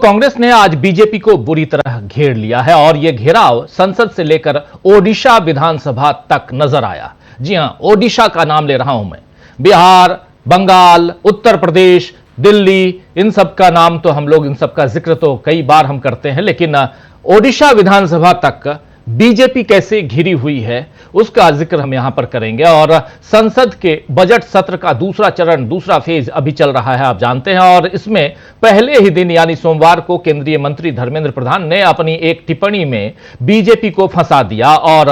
कांग्रेस ने आज बीजेपी को बुरी तरह घेर लिया है और यह घेराव संसद से लेकर ओडिशा विधानसभा तक नजर आया। जी हां, ओडिशा का नाम ले रहा हूं मैं। बिहार, बंगाल, उत्तर प्रदेश, दिल्ली, इन सब का नाम तो हम लोग, इन सब का जिक्र तो कई बार हम करते हैं, लेकिन ओडिशा विधानसभा तक बीजेपी कैसे घिरी हुई है उसका जिक्र हम यहां पर करेंगे। और संसद के बजट सत्र का दूसरा चरण, दूसरा फेज अभी चल रहा है, आप जानते हैं। और इसमें पहले ही दिन यानी सोमवार को केंद्रीय मंत्री धर्मेंद्र प्रधान ने अपनी एक टिप्पणी में बीजेपी को फंसा दिया और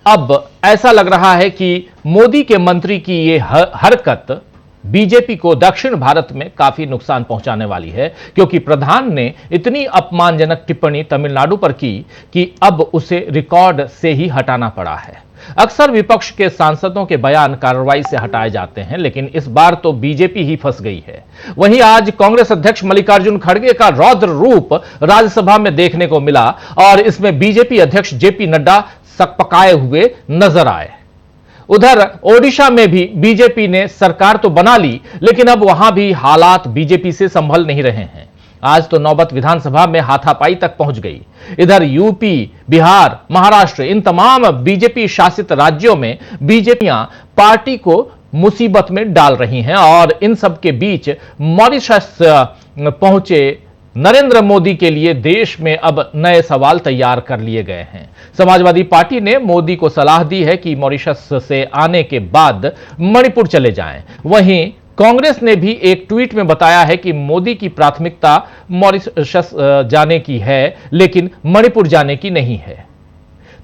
अब ऐसा लग रहा है कि मोदी के मंत्री की यह हरकत बीजेपी को दक्षिण भारत में काफी नुकसान पहुंचाने वाली है, क्योंकि प्रधान ने इतनी अपमानजनक टिप्पणी तमिलनाडु पर की कि अब उसे रिकॉर्ड से ही हटाना पड़ा है। अक्सर विपक्ष के सांसदों के बयान कार्रवाई से हटाए जाते हैं, लेकिन इस बार तो बीजेपी ही फंस गई है। वहीं आज कांग्रेस अध्यक्ष मल्लिकार्जुन खड़गे का रौद्र रूप राज्यसभा में देखने को मिला और इसमें बीजेपी अध्यक्ष जेपी नड्डा सकपकाए हुए नजर आए। उधर ओडिशा में भी बीजेपी ने सरकार तो बना ली, लेकिन अब वहां भी हालात बीजेपी से संभल नहीं रहे हैं। आज तो नौबत विधानसभा में हाथापाई तक पहुंच गई। इधर यूपी, बिहार, महाराष्ट्र, इन तमाम बीजेपी शासित राज्यों में बीजेपियां पार्टी को मुसीबत में डाल रही हैं और इन सब के बीच मॉरिशस पहुंचे नरेंद्र मोदी के लिए देश में अब नए सवाल तैयार कर लिए गए हैं। समाजवादी पार्टी ने मोदी को सलाह दी है कि मॉरिशस से आने के बाद मणिपुर चले जाएं। वहीं कांग्रेस ने भी एक ट्वीट में बताया है कि मोदी की प्राथमिकता मॉरिशस जाने की है, लेकिन मणिपुर जाने की नहीं है।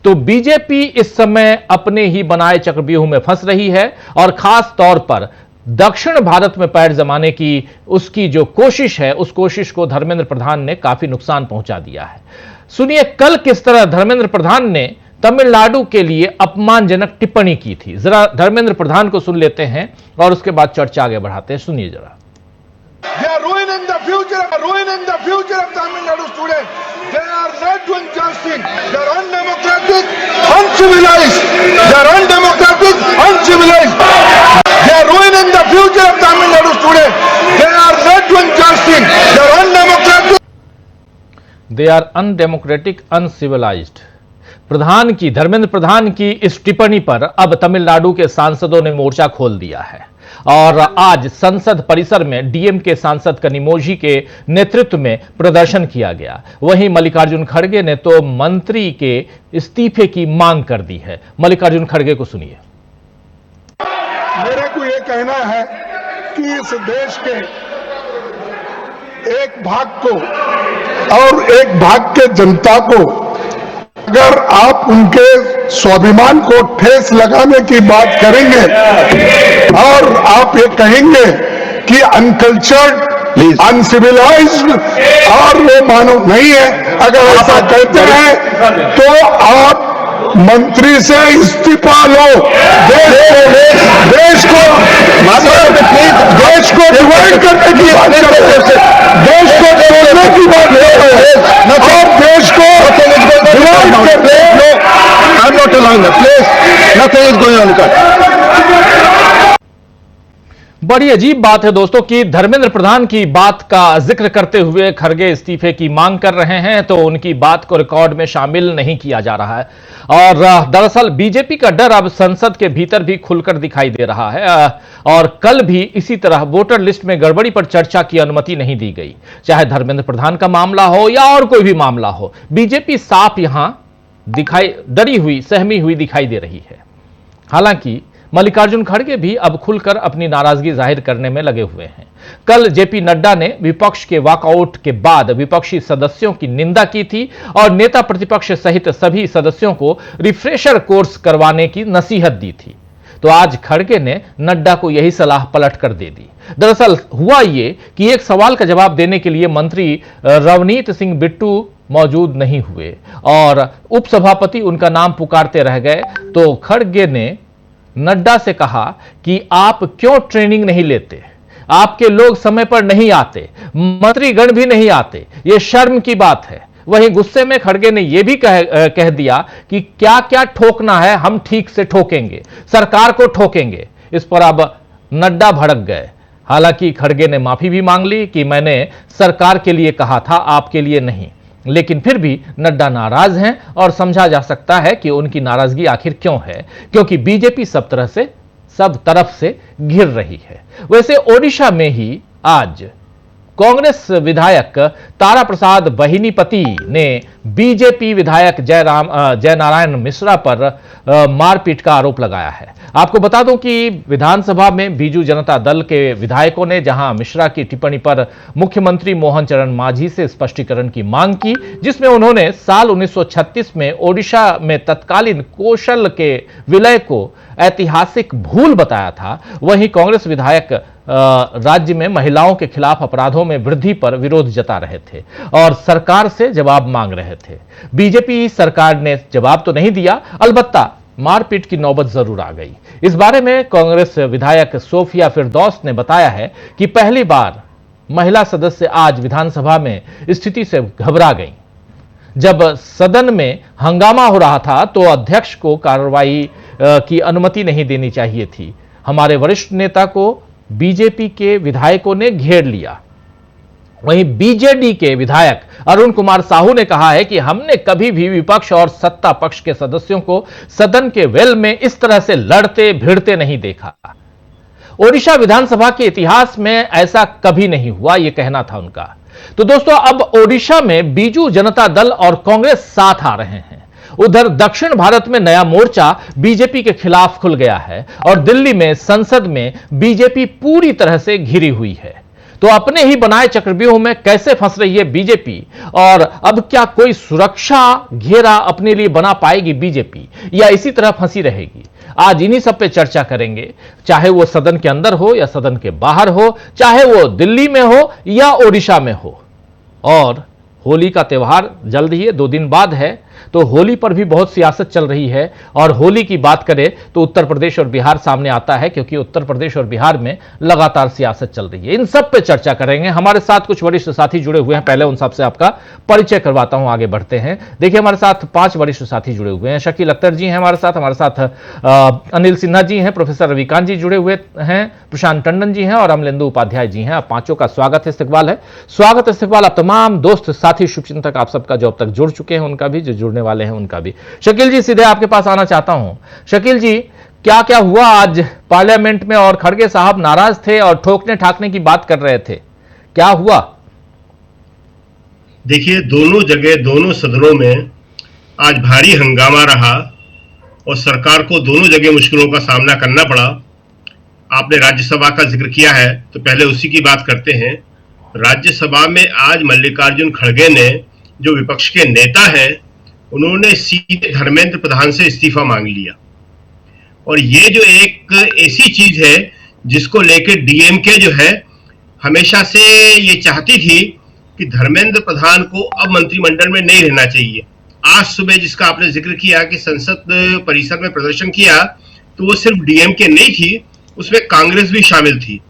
तो बीजेपी इस समय अपने ही बनाए चक्रव्यूह में फंस रही है और खास तौर पर दक्षिण भारत में पैर जमाने की उसकी जो कोशिश है, उस कोशिश को धर्मेंद्र प्रधान ने काफी नुकसान पहुंचा दिया है। सुनिए कल किस तरह धर्मेंद्र प्रधान ने तमिलनाडु के लिए अपमानजनक टिप्पणी की थी। जरा धर्मेंद्र प्रधान को सुन लेते हैं और उसके बाद चर्चा आगे बढ़ाते हैं। सुनिए जरा। They are ruining the future of Tamil Nadu students. They are not doing justice. They are undemocratic, uncivilized. They are undemocratic, uncivilized. They are ruining the future of Tamil Nadu students. They are not doing justice. They are undemocratic. They are undemocratic, uncivilized. Dharmendra Pradhan की इस टिप्पणी पर अब तमिलनाडु के सांसदों ने मोर्चा खोल दिया है और आज संसद परिसर में डीएमके सांसद कनिमोझी के नेतृत्व में प्रदर्शन किया गया। वहीं मल्लिकार्जुन खड़गे ने तो मंत्री के इस्तीफे की मांग कर दी है। मल्लिकार्जुन खड़गे को सुनिए। मेरे को यह कहना है कि इस देश के एक भाग को और एक भाग के जनता को अगर आप उनके स्वाभिमान को ठेस लगाने की बात करेंगे और आप ये कहेंगे कि अनकल्चर्ड, अनसिविलाइज्ड और वो मानव नहीं है, अगर ऐसा कहते हैं तो आप मंत्री से इस्तीफा लो। देश को डिवाइड करने की बात करते हैं, देश को तोड़ने की बात करते हैं और देश को डिवाइड करते हैं। I'm not allowing that. Please, nothing is going on. बड़ी अजीब बात है दोस्तों कि धर्मेंद्र प्रधान की बात का जिक्र करते हुए खड़गे इस्तीफे की मांग कर रहे हैं तो उनकी बात को रिकॉर्ड में शामिल नहीं किया जा रहा है। और दरअसल बीजेपी का डर अब संसद के भीतर भी खुलकर दिखाई दे रहा है और कल भी इसी तरह वोटर लिस्ट में गड़बड़ी पर चर्चा की अनुमति नहीं दी गई। चाहे धर्मेंद्र प्रधान का मामला हो या और कोई भी मामला हो, बीजेपी साफ यहां डरी हुई, सहमी हुई दिखाई दे रही है। हालांकि मल्लिकार्जुन खड़गे भी अब खुलकर अपनी नाराजगी जाहिर करने में लगे हुए हैं। कल जेपी नड्डा ने विपक्ष के वॉकआउट के बाद विपक्षी सदस्यों की निंदा की थी और नेता प्रतिपक्ष सहित सभी सदस्यों को रिफ्रेशर कोर्स करवाने की नसीहत दी थी। तो आज खड़गे ने नड्डा को यही सलाह पलट कर दे दी। दरअसल हुआ ये कि एक सवाल का जवाब देने के लिए मंत्री रवनीत सिंह बिट्टू मौजूद नहीं हुए और उपसभापति उनका नाम पुकारते रह गए। तो खड़गे ने नड्डा से कहा कि आप क्यों ट्रेनिंग नहीं लेते, आपके लोग समय पर नहीं आते, मंत्रीगण भी नहीं आते, यह शर्म की बात है। वहीं गुस्से में खड़गे ने यह भी कह दिया कि क्या क्या ठोकना है हम ठीक से ठोकेंगे, सरकार को ठोकेंगे। इस पर अब नड्डा भड़क गए। हालांकि खड़गे ने माफी भी मांग ली कि मैंने सरकार के लिए कहा था, आपके लिए नहीं। लेकिन फिर भी नड्डा नाराज हैं और समझा जा सकता है कि उनकी नाराजगी आखिर क्यों है, क्योंकि बीजेपी सब तरफ से घिर रही है। वैसे ओडिशा में ही आज कांग्रेस विधायक तारा प्रसाद बहिनीपति ने बीजेपी विधायक जयनारायण मिश्रा पर मारपीट का आरोप लगाया है। आपको बता दूं कि विधानसभा में बीजू जनता दल के विधायकों ने जहां मिश्रा की टिप्पणी पर मुख्यमंत्री मोहन चरण मांझी से स्पष्टीकरण की मांग की, जिसमें उन्होंने साल 1936 में ओडिशा में तत्कालीन कौशल के विलय को ऐतिहासिक भूल बताया था, वहीं कांग्रेस विधायक राज्य में महिलाओं के खिलाफ अपराधों में वृद्धि पर विरोध जता रहे थे और सरकार से जवाब मांग रहे थे। बीजेपी सरकार ने जवाब तो नहीं दिया, अलबत्ता मारपीट की नौबत जरूर आ गई। इस बारे में कांग्रेस विधायक सोफिया फिरदौस ने बताया है कि पहली बार महिला सदस्य आज विधानसभा में स्थिति से घबरा गई। जब सदन में हंगामा हो रहा था तो अध्यक्ष को कार्रवाई की अनुमति नहीं देनी चाहिए थी। हमारे वरिष्ठ नेता को बीजेपी के विधायकों ने घेर लिया। वहीं बीजेडी के विधायक अरुण कुमार साहू ने कहा है कि हमने कभी भी विपक्ष और सत्ता पक्ष के सदस्यों को सदन के वेल में इस तरह से लड़ते भिड़ते नहीं देखा। ओडिशा विधानसभा के इतिहास में ऐसा कभी नहीं हुआ, यह कहना था उनका। तो दोस्तों, अब ओडिशा में बीजू जनता दल और कांग्रेस साथ आ रहे हैं। उधर दक्षिण भारत में नया मोर्चा बीजेपी के खिलाफ खुल गया है और दिल्ली में संसद में बीजेपी पूरी तरह से घिरी हुई है। तो अपने ही बनाए चक्रव्यूह में कैसे फंस रही है बीजेपी, और अब क्या कोई सुरक्षा घेरा अपने लिए बना पाएगी बीजेपी या इसी तरह फंसी रहेगी? आज इन्हीं सब पे चर्चा करेंगे, चाहे वो सदन के अंदर हो या सदन के बाहर हो, चाहे वो दिल्ली में हो या ओडिशा में हो। और होली का त्यौहार जल्द ही 2 दिन बाद है, तो होली पर भी बहुत सियासत चल रही है। और होली की बात करें तो उत्तर प्रदेश और बिहार सामने आता है, क्योंकि उत्तर प्रदेश और बिहार में लगातार सियासत चल रही है। इन सब पे चर्चा करेंगे। हमारे साथ कुछ वरिष्ठ साथी जुड़े हुए हैं, पहले उन सबसे आपका परिचय करवाता हूं, आगे बढ़ते हैं। देखिए, हमारे साथ 5 वरिष्ठ साथी जुड़े हुए हैं। शकील अख्तर जी हैं हमारे साथ अनिल सिन्हा जी हैं, प्रोफेसर रविकांत जी जुड़े हुए हैं, प्रशांत टंडन जी हैं और अमलेंदु उपाध्याय जी हैं। आप पांचों का स्वागत इस्तकबाल है। स्वागत इस्तकबाल आप तमाम दोस्त साथी शुभचिंतक आप सबका जो अब तक जुड़ चुके हैं उनका भी, जो जुड़ने वाले हैं उनका भी। शकील जी, सीधे आपके पास आना चाहता हूं। शकील जी, क्या क्या हुआ आज पार्लियामेंट में? और खड़गे साहब नाराज थे और ठोकने ठाकने की बात कर रहे थे, क्या हुआ? देखिए, दोनों जगह दोनों सदनों में आज भारी हंगामा रहा और सरकार को दोनों जगह मुश्किलों का सामना करना पड़ा। आपने राज्यसभा का जिक्र किया है तो पहले उसी की बात करते हैं। राज्यसभा में आज मल्लिकार्जुन खड़गे ने, जो विपक्ष के नेता हैं, उन्होंने सीधे धर्मेंद्र प्रधान से इस्तीफा मांग लिया। और ये जो एक ऐसी चीज है जिसको लेकर डीएमके जो है हमेशा से ये चाहती थी कि धर्मेंद्र प्रधान को अब मंत्रिमंडल में नहीं रहना चाहिए। आज सुबह जिसका आपने जिक्र किया कि संसद परिसर में प्रदर्शन किया, तो वो सिर्फ डीएमके नहीं थी, उसमें कांग्रेस भी शामिल थी।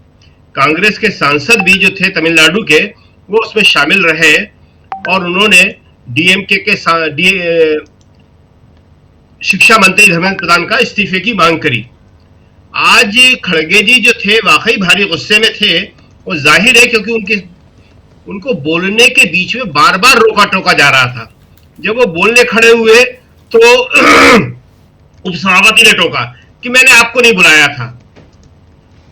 कांग्रेस के सांसद भी जो थे तमिलनाडु के, वो उसमें शामिल रहे और उन्होंने डीएमके के शिक्षा मंत्री धर्मेंद्र प्रधान का इस्तीफे की मांग करी। आज खड़गे जी जो थे वाकई भारी गुस्से में थे, वो जाहिर है क्योंकि उनको बोलने के बीच में बार बार रोका टोका जा रहा था। जब वो बोलने खड़े हुए तो उपसभापति ने टोका कि मैंने आपको नहीं बुलाया था।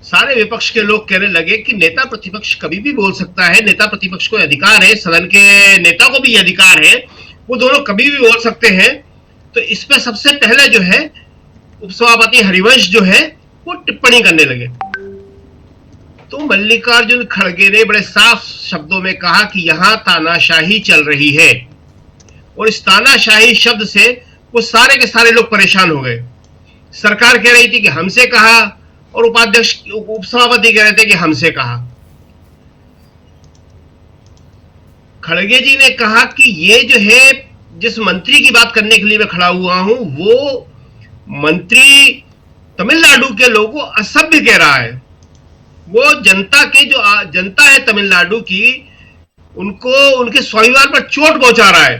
सारे विपक्ष के लोग कहने लगे कि नेता प्रतिपक्ष कभी भी बोल सकता है, नेता प्रतिपक्ष को अधिकार है, सदन के नेता को भी अधिकार है, वो दोनों कभी भी बोल सकते हैं। तो इस पे सबसे पहले जो है उपसभापति हरिवंश जो है वो टिप्पणी करने लगे। तो मल्लिकार्जुन खड़गे ने बड़े साफ शब्दों में कहा कि यहां तानाशाही चल रही है, और इस तानाशाही शब्द से वो सारे के सारे लोग परेशान हो गए। सरकार कह रही थी कि हमसे कहा, और उपाध्यक्ष उपसभापति कह रहे थे कि हमसे कहा। खड़गे जी ने कहा कि ये जो है, जिस मंत्री की बात करने के लिए मैं खड़ा हुआ हूं, वो मंत्री तमिलनाडु के लोगों को असभ्य कह रहा है। वो जनता के जो जनता है तमिलनाडु की, उनको उनके स्वाभिमान पर चोट पहुंचा रहा है।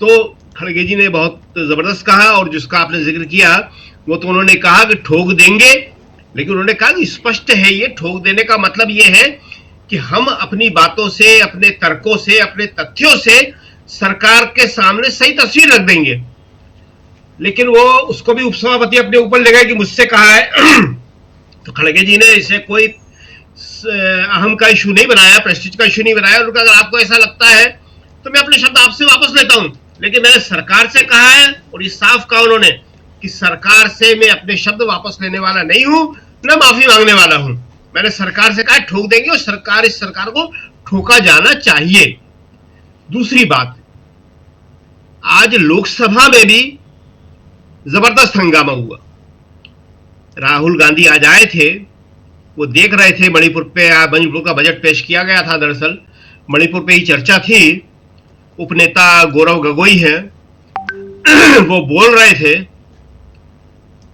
तो खड़गे जी ने बहुत जबरदस्त कहा, और जिसका आपने जिक्र किया वो तो उन्होंने कहा कि ठोक देंगे, लेकिन उन्होंने कहा कि स्पष्ट है, ये ठोक देने का मतलब ये है कि हम अपनी बातों से, अपने तर्कों से, अपने तथ्यों से सरकार के सामने सही तस्वीर रख देंगे। लेकिन वो उसको भी उपसभापति अपने ऊपर ले गए कि मुझसे कहा है तो खड़गे जी ने इसे कोई अहम का इशू नहीं बनाया, प्रेस्टीज का इशू नहीं बनाया। उनका अगर आपको ऐसा लगता है तो मैं अपने शब्द आपसे वापस लेता हूं, लेकिन मैंने सरकार से कहा है और ये साफ कहा उन्होंने कि सरकार से मैं अपने शब्द वापस लेने वाला नहीं हूं, न माफी मांगने वाला हूं। मैंने सरकार से कहा ठोक देंगे और इस सरकार को ठोका जाना चाहिए। दूसरी बात, आज लोकसभा में भी जबरदस्त हंगामा हुआ। राहुल गांधी आज आए थे, वो देख रहे थे मणिपुर का बजट पेश किया गया था। दरअसल मणिपुर पे ही चर्चा थी। उपनेता गौरव गगोई है, वो बोल रहे थे,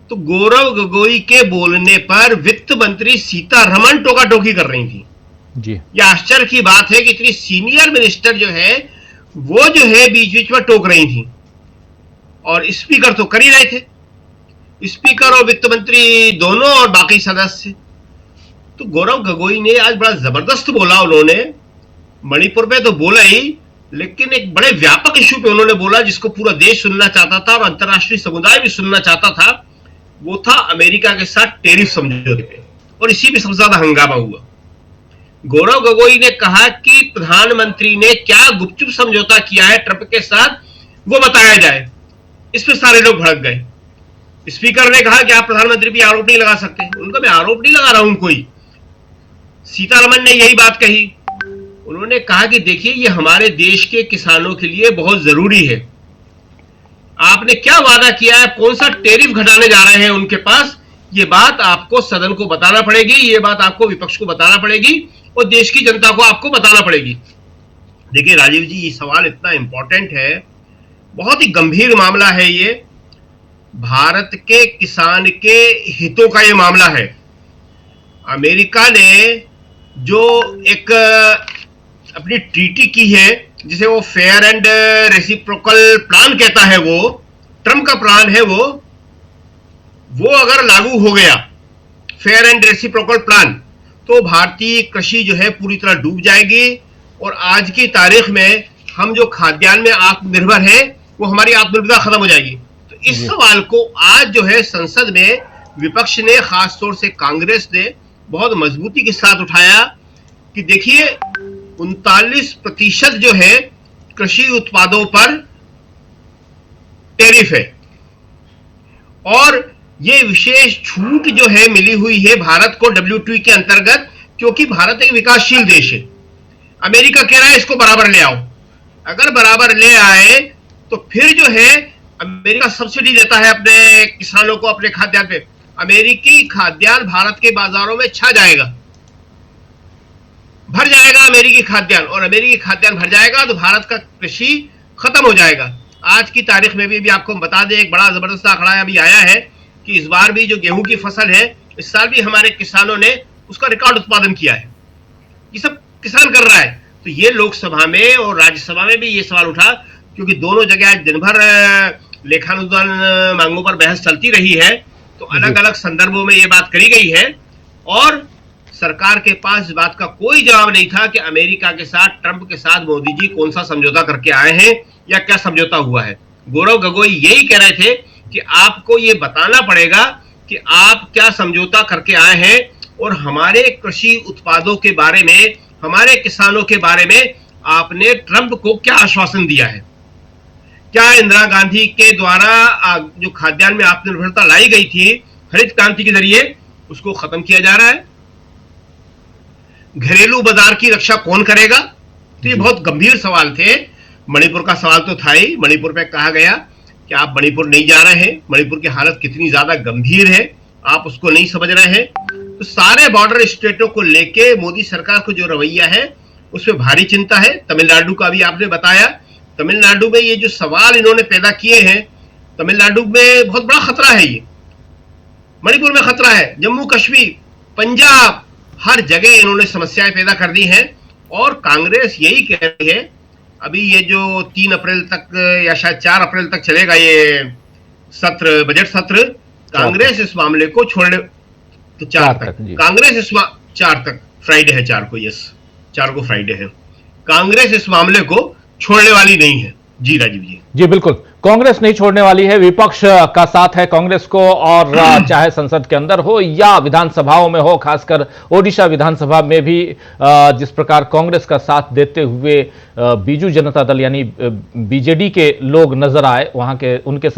तो गौरव गगोई के बोलने पर वित्त मंत्री सीतारमण टोका टोकी कर रही थी जी। यह आश्चर्य की बात है कि इतनी सीनियर मिनिस्टर जो है वो जो है बीच बीच में टोक रही थी, और स्पीकर तो कर ही रहे थे, स्पीकर और वित्त मंत्री दोनों और बाकी सदस्य। तो गौरव गगोई ने आज बड़ा जबरदस्त बोला। उन्होंने मणिपुर पे तो बोला ही, लेकिन एक बड़े व्यापक इशू पे उन्होंने बोला जिसको पूरा देश सुनना चाहता था और अंतर्राष्ट्रीय समुदाय भी सुनना चाहता था। वो था अमेरिका के साथ टैरिफ समझौते पे, और इसी पे सबसे ज्यादा हंगामा हुआ। गौरव गगोई ने कहा कि प्रधानमंत्री ने क्या गुपचुप समझौता किया है ट्रंप के साथ, वो बताया जाए। इस पे सारे लोग भड़क गए। स्पीकर ने कहा कि आप प्रधानमंत्री पे आरोप नहीं लगा सकते। उनका मैं आरोप नहीं लगा रहा हूं कोई। सीतारमण ने यही बात कही। उन्होंने कहा कि देखिए, ये हमारे देश के किसानों के लिए बहुत जरूरी है। आपने क्या वादा किया है, कौन सा टैरिफ घटाने जा रहे हैं उनके पास, ये बात आपको सदन को बताना पड़ेगी, ये बात आपको विपक्ष को बताना पड़ेगी और देश की जनता को आपको बताना पड़ेगी। देखिए राजीव जी, ये सवाल इतना इंपॉर्टेंट है, बहुत ही गंभीर मामला है ये। भारत के किसान के हितों का ये मामला है। अमेरिका ने जो एक अपनी ट्रीटी की है, जिसे वो फेयर एंड रेसिप्रोकल प्लान कहता है, वो ट्रम्प का प्लान है, वो अगर लागू हो गया, फेयर एंड रेसिप्रोकल प्लान, तो भारतीय कृषि जो है पूरी तरह डूब जाएगी। और आज की तारीख में हम जो खाद्यान्न में आत्मनिर्भर है, वो हमारी आत्मनिर्भरता खत्म हो जाएगी। तो इस सवाल को आज जो है संसद में विपक्ष ने, खासतौर से कांग्रेस ने, बहुत मजबूती के साथ उठाया कि देखिए 39% जो है कृषि उत्पादों पर टैरिफ है, और ये विशेष छूट जो है मिली हुई है भारत को WTO के अंतर्गत, क्योंकि भारत एक विकासशील देश है। अमेरिका कह रहा है इसको बराबर ले आओ। अगर बराबर ले आए तो फिर जो है अमेरिका सब्सिडी देता है अपने किसानों को, अपने खाद्यान्न पे। अमेरिकी खाद्यान्न भारत के बाजारों में छा जाएगा, भर जाएगा अमेरिकी खाद्यान्न, और अमेरिकी खाद्यान्न भर जाएगा तो भारत का कृषि खत्म हो जाएगा। आज की तारीख में भी आपको बता दें, एक बड़ा जबरदस्त आंकड़ा अभी आया है कि इस बार भी जो गेहूं की फसल है, इस साल भी हमारे किसानों ने उसका रिकॉर्ड उत्पादन किया है। ये सब किसान कर रहा है। तो ये लोकसभा में और राज्यसभा में भी ये सवाल उठा, क्योंकि दोनों जगह आज दिन भर लेखानुदान मांगों पर बहस चलती रही है, तो अलग अलग संदर्भों में ये बात करी गई है, और सरकार के पास इस बात का कोई जवाब नहीं था कि अमेरिका के साथ, ट्रंप के साथ मोदी जी कौन सा समझौता करके आए हैं या क्या समझौता हुआ है। गौरव गगोई यही कह रहे थे कि आपको ये बताना पड़ेगा कि आप क्या समझौता करके आए हैं, और हमारे कृषि उत्पादों के बारे में, हमारे किसानों के बारे में आपने ट्रंप को क्या आश्वासन दिया है। क्या इंदिरा गांधी के द्वारा जो खाद्यान्न में आत्मनिर्भरता लाई गई थी हरित क्रांति के जरिए, उसको खत्म किया जा रहा है? घरेलू बाजार की रक्षा कौन करेगा? तो ये बहुत गंभीर सवाल थे। मणिपुर का सवाल तो था ही। मणिपुर पे कहा गया कि आप मणिपुर नहीं जा रहे हैं, मणिपुर की हालत कितनी ज्यादा गंभीर है, आप उसको नहीं समझ रहे हैं। तो सारे बॉर्डर स्टेटों को लेके मोदी सरकार को जो रवैया है, उसमें भारी चिंता है। तमिलनाडु का भी आपने बताया, तमिलनाडु में ये जो सवाल इन्होंने पैदा किए हैं, तमिलनाडु में बहुत बड़ा खतरा है ये, मणिपुर में खतरा है, जम्मू कश्मीर, पंजाब, हर जगह इन्होंने समस्याएं पैदा कर दी हैं। और कांग्रेस यही कह रही है, अभी ये जो 3 अप्रैल तक या शायद 4 अप्रैल तक चलेगा ये सत्र, बजट सत्र, कांग्रेस इस मामले को तो 4 तक, तक। जी। कांग्रेस 4 तक, फ्राइडे है 4 को, यस 4 को फ्राइडे है। कांग्रेस इस मामले को छोड़ने वाली नहीं है। जी राजीव जी। जी बिल्कुल, कांग्रेस नहीं छोड़ने वाली है। विपक्ष का साथ है कांग्रेस को, और चाहे संसद के अंदर हो या विधानसभाओं में हो, खासकर ओडिशा विधानसभा में भी जिस प्रकार कांग्रेस का साथ देते हुए बीजू जनता दल यानी बीजेडी के लोग नजर आए, वहां के उनके